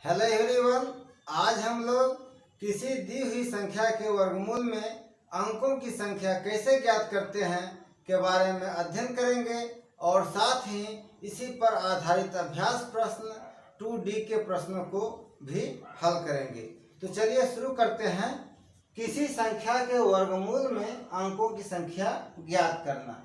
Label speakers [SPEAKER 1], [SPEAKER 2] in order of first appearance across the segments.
[SPEAKER 1] Hello everyone. आज हम लोग किसी दी हुई संख्या के वर्गमूल में अंकों की संख्या कैसे ज्ञात करते हैं के बारे में अध्ययन करेंगे और साथ ही इसी पर आधारित अभ्यास प्रश्न 2D के प्रश्नों को भी हल करेंगे। तो चलिए शुरू करते हैं। किसी संख्या के वर्गमूल में अंकों की संख्या ज्ञात करना,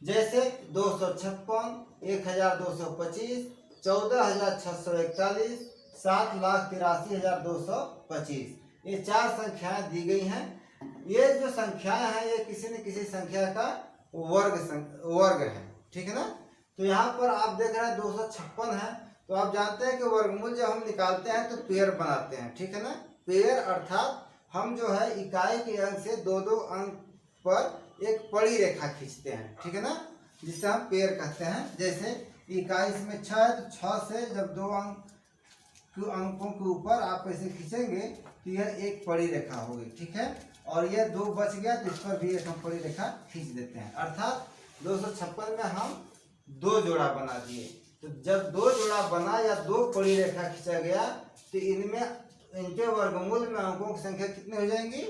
[SPEAKER 1] जैसे 256, 1225, 14,641, 7,83,225। ये चार संख्याएं दी गई हैं। ये जो संख्याएं हैं ये किसी न किसी संख्या का वर्ग है, ठीक है ना। तो यहाँ पर आप देख रहे हैं 256 है, तो आप जानते हैं कि वर्गमूल जब हम निकालते हैं तो पेयर बनाते हैं, ठीक है ना। पेयर अर्थात हम जो है इकाई के अंक से दो दो अंक पर एक पड़ी रेखा खींचते हैं, ठीक है ना, जिसे हम पेयर कहते हैं। जैसे इकाई इसमें 6 है तो 6 से जब दो अंकों के ऊपर आप ऐसे खींचेंगे तो यह एक पड़ी रेखा होगी, ठीक है। और यह 2 बच गया तो इस पर भी एक हम पड़ी रेखा खींच देते हैं। अर्थात 256 में हम 2 जोड़ा बना दिए। तो जब 2 जोड़ा बना या 2 पड़ी रेखा खींचा गया तो इनके वर्गमूल में अंकों की संख्या कितनी हो जाएंगी?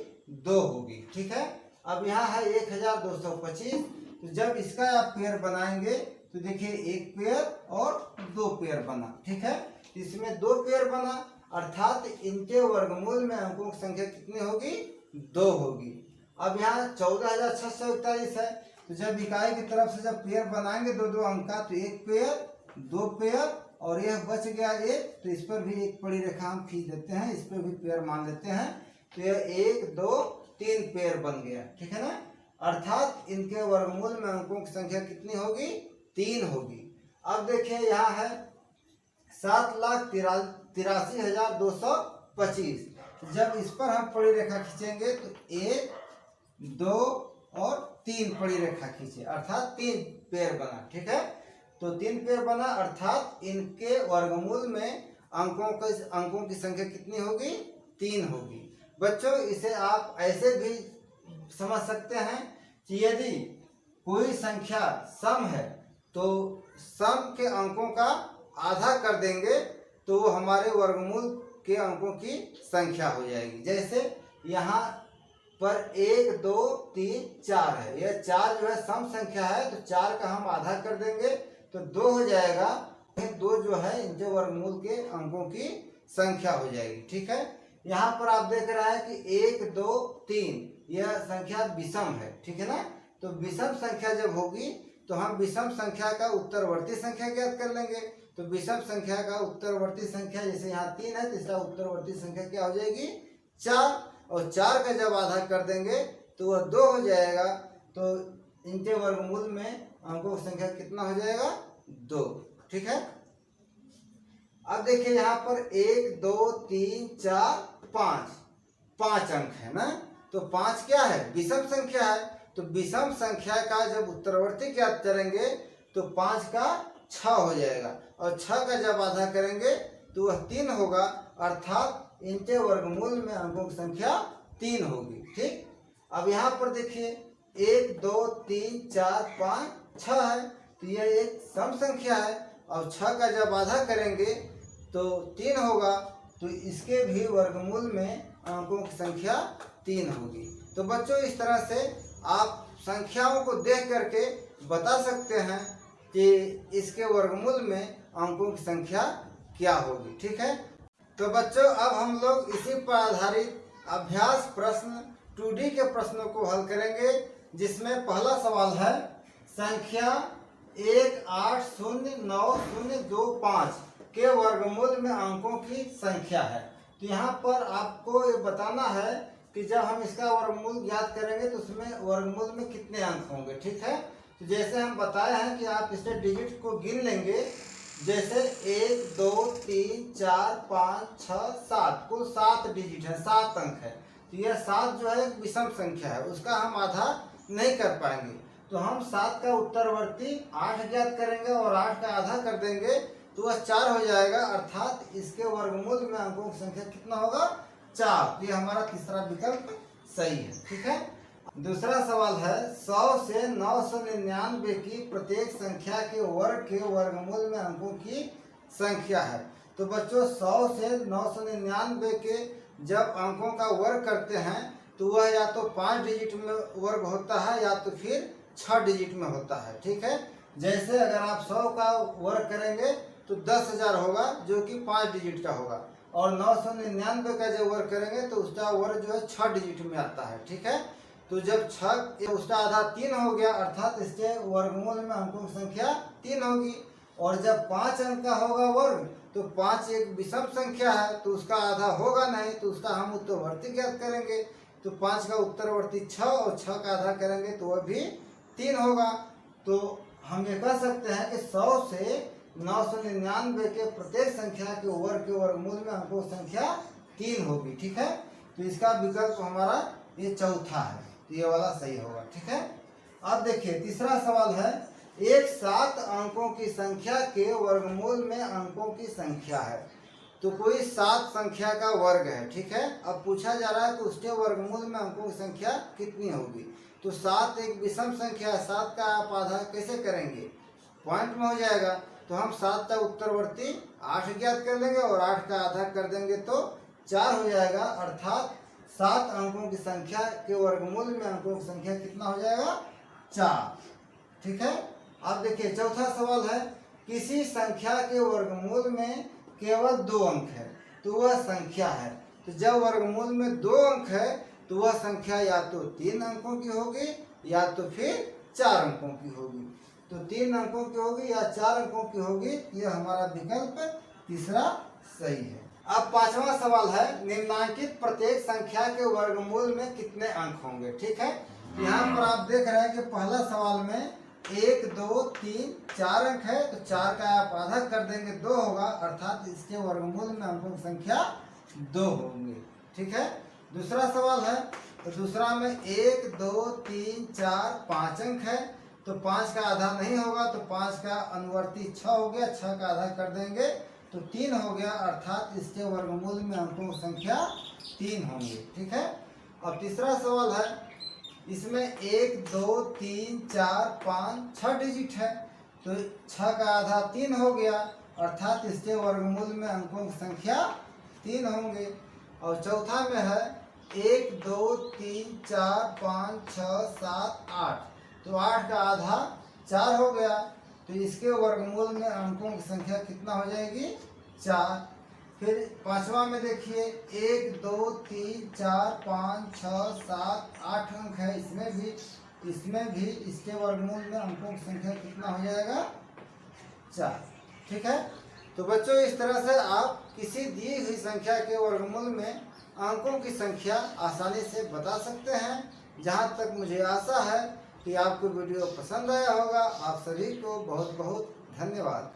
[SPEAKER 1] 2 होगी, ठीक है। अब यहाँ है 1225, तो जब इसका आप पेयर बनाएंगे तो देखिए एक पेयर और 2 पेयर बना, ठीक है। इसमें 2 पेयर बना अर्थात इनके वर्गमूल में अंकों की संख्या कितनी होगी? 2 होगी। अब यहाँ 14,641 है, तो जब इकाई की तरफ से जब पेयर बनाएंगे दो दो अंक का तो एक पेयर, 2 पेयर और यह बच गया एक, तो इस पर भी एक पड़ी रेखा हम खींच देते हैं, इस पर भी पेयर मान लेते हैं। तो यह 1, 2, 3 पेयर बन गया, ठीक है ना। अर्थात इनके वर्गमूल में अंकों की संख्या कितनी होगी? 3 होगी। अब देखिए यहाँ है 7,83,225। जब इस पर हम पड़ी रेखा खींचेंगे तो 1, 2 और 3 पड़ी रेखा खींचे अर्थात 3 पेयर बना, ठीक है। तो 3 पेयर बना अर्थात इनके वर्गमूल में अंकों की संख्या कितनी होगी? 3 होगी। बच्चों इसे आप ऐसे भी समझ सकते हैं कि यदि कोई संख्या सम है तो सम के अंकों का आधा कर देंगे तो वो हमारे वर्गमूल के अंकों की संख्या हो जाएगी। जैसे यहाँ पर 1, 2, 3, 4 है, यह 4 जो है सम संख्या है, तो 4 का हम आधा कर देंगे तो 2 हो जाएगा। 2 जो है इनके वर्गमूल के अंकों की संख्या हो जाएगी, ठीक है। यहाँ पर आप देख रहे हैं कि 1, 2, 3 यह संख्या विषम है, ठीक है ना। तो विषम संख्या जब होगी तो हम विषम संख्या का उत्तरवर्ती संख्या ज्ञात कर लेंगे। तो विषम संख्या का उत्तरवर्ती संख्या जैसे यहाँ 3 है तो इसका उत्तरवर्ती संख्या क्या हो जाएगी? 4। और 4 का जब आधा कर देंगे तो वह 2 हो जाएगा। तो इनके वर्गमूल में अंकों की संख्या कितना हो जाएगा? 2, ठीक है। अब देखिए यहाँ पर 1, 2, 3, 4, 5 अंक है ना। तो 5 क्या है? विषम संख्या है। तो विषम संख्या का जब उत्तरवर्ती ज्ञात करेंगे तो 5 का 6 हो जाएगा और 6 का जब आधा करेंगे तो वह 3 होगा। अर्थात इनके वर्गमूल में अंकों की संख्या 3 होगी, ठीक। अब यहाँ पर देखिए 1, 2, 3, 4, 5, 6 है, तो यह एक सम संख्या है और 6 का जब आधा करेंगे तो 3 होगा। तो इसके भी वर्गमूल में अंकों की संख्या 3 होगी। तो बच्चों इस तरह से आप संख्याओं को देख करके बता सकते हैं कि इसके वर्गमूल में अंकों की संख्या क्या होगी, ठीक है। तो बच्चों अब हम लोग इसी पर आधारित अभ्यास प्रश्न 2D के प्रश्नों को हल करेंगे, जिसमें पहला सवाल है संख्या 1809025 के वर्गमूल में अंकों की संख्या है। तो यहाँ पर आपको ये बताना है कि जब हम इसका वर्गमूल ज्ञात करेंगे तो उसमें वर्गमूल में कितने अंक होंगे, ठीक है। तो जैसे हम बताए हैं कि आप इसके डिजिट को गिन लेंगे, जैसे 1, 2, 3, 4, 5, 6, 7, कुल 7 डिजिट है, 7 अंक है। तो यह 7 जो है एक विषम संख्या है, उसका हम आधा नहीं कर पाएंगे। तो हम 7 का उत्तरवर्ती 8 ज्ञात करेंगे और 8 का आधा कर देंगे तो वह 4 हो जाएगा। अर्थात इसके वर्गमूल में अंकों की संख्या कितना होगा? 4। तो ये हमारा तीसरा विकल्प सही है, ठीक है। दूसरा सवाल है 100 से 999 की प्रत्येक संख्या के वर्ग के वर्गमूल में अंकों की संख्या है। तो बच्चों 100 से 999 के जब अंकों का वर्ग करते हैं तो वह या तो 5 डिजिट में वर्ग होता है या तो फिर 6 डिजिट में होता है। ठीक है, जैसे अगर आप 100 का वर्ग करेंगे तो 10,000 होगा जो कि 5 डिजिट का होगा, और 999 का जब वर्ग करेंगे तो उसका वर्ग जो है 6 डिजिट में आता है। ठीक है, तो जब 6 उसका आधा 3 हो गया अर्थात इसके वर्गमूल में अंकों की संख्या 3 होगी। और जब 5 अंक का होगा वर्ग तो 5 एक विषम संख्या है तो उसका आधा होगा नहीं, तो उसका हम उत्तरवर्ती ज्ञात करेंगे। तो 5 का उत्तरवर्ती 6 और 6 का आधा करेंगे तो वह भी 3 होगा। तो हम ये कह सकते हैं कि 100 से 999 के प्रत्येक संख्या के वर्ग के वर्गमूल में अंकों की संख्या 3 होगी। ठीक है, तो इसका विकल्प हमारा ये चौथा है, तो ये वाला सही होगा। ठीक है, अब देखिए तीसरा सवाल है, एक 7 अंकों की संख्या के वर्गमूल में अंकों की संख्या है। तो कोई 7 संख्या का वर्ग है। ठीक है, अब पूछा जा रहा है कि उसके वर्गमूल में अंकों की संख्या कितनी होगी। तो 7 एक विषम संख्या है, 7 का आप आधा कैसे करेंगे, पॉइंट में हो जाएगा। तो हम 7 का उत्तरवर्ती 8 ज्ञात कर लेंगे और 8 का आधा कर देंगे तो 4 हो जाएगा, अर्थात 7 अंकों की संख्या के वर्गमूल में अंकों की संख्या कितना हो जाएगा, 4। ठीक है, अब देखिए चौथा सवाल है, किसी संख्या के वर्गमूल में केवल 2 अंक है तो वह संख्या है। तो जब वर्गमूल में 2 अंक है तो वह संख्या या तो 3 अंकों की होगी या तो फिर 4 अंकों की होगी। तो 3 अंकों की होगी या 4 अंकों की होगी, यह हमारा विकल्प तीसरा सही है। अब पांचवा सवाल है, निम्नांकित प्रत्येक संख्या के वर्गमूल में कितने अंक होंगे। ठीक है, यहाँ पर आप देख रहे हैं कि पहला सवाल में 1 2 3 4 अंक है, तो 4 का आप आधा कर देंगे 2 होगा, अर्थात इसके वर्गमूल में अंकों की संख्या 2 होंगे। ठीक है, दूसरा सवाल है, तो दूसरा में 1 2 3 4 5 अंक है, तो 5 का आधा नहीं होगा, तो 5 का अनुवर्ती 6 हो गया, 6 का आधा कर देंगे तो 3 हो गया, अर्थात इसके वर्गमूल में अंकों की संख्या 3 होंगे। ठीक है, अब तीसरा सवाल है, इसमें 1 2 3 4 5 6 डिजिट है, तो 6 का आधा 3 हो गया, अर्थात इसके वर्गमूल में अंकों की संख्या 3 होंगे। और चौथा में है 1 2 3 4 5 6 7 8, तो 8 का आधा 4 हो गया, तो इसके वर्गमूल में अंकों की संख्या कितना हो जाएगी, 4। फिर पांचवा में देखिए 1 2 3 4 5 6 7 8 अंक है, इसमें भी इसके वर्गमूल में अंकों की संख्या कितना हो जाएगा, 4। ठीक है, तो बच्चों इस तरह से आप किसी दी हुई संख्या के वर्गमूल में अंकों की संख्या आसानी से बता सकते हैं। जहाँ तक मुझे आशा है कि आपको वीडियो पसंद आया होगा। आप सभी को बहुत बहुत धन्यवाद।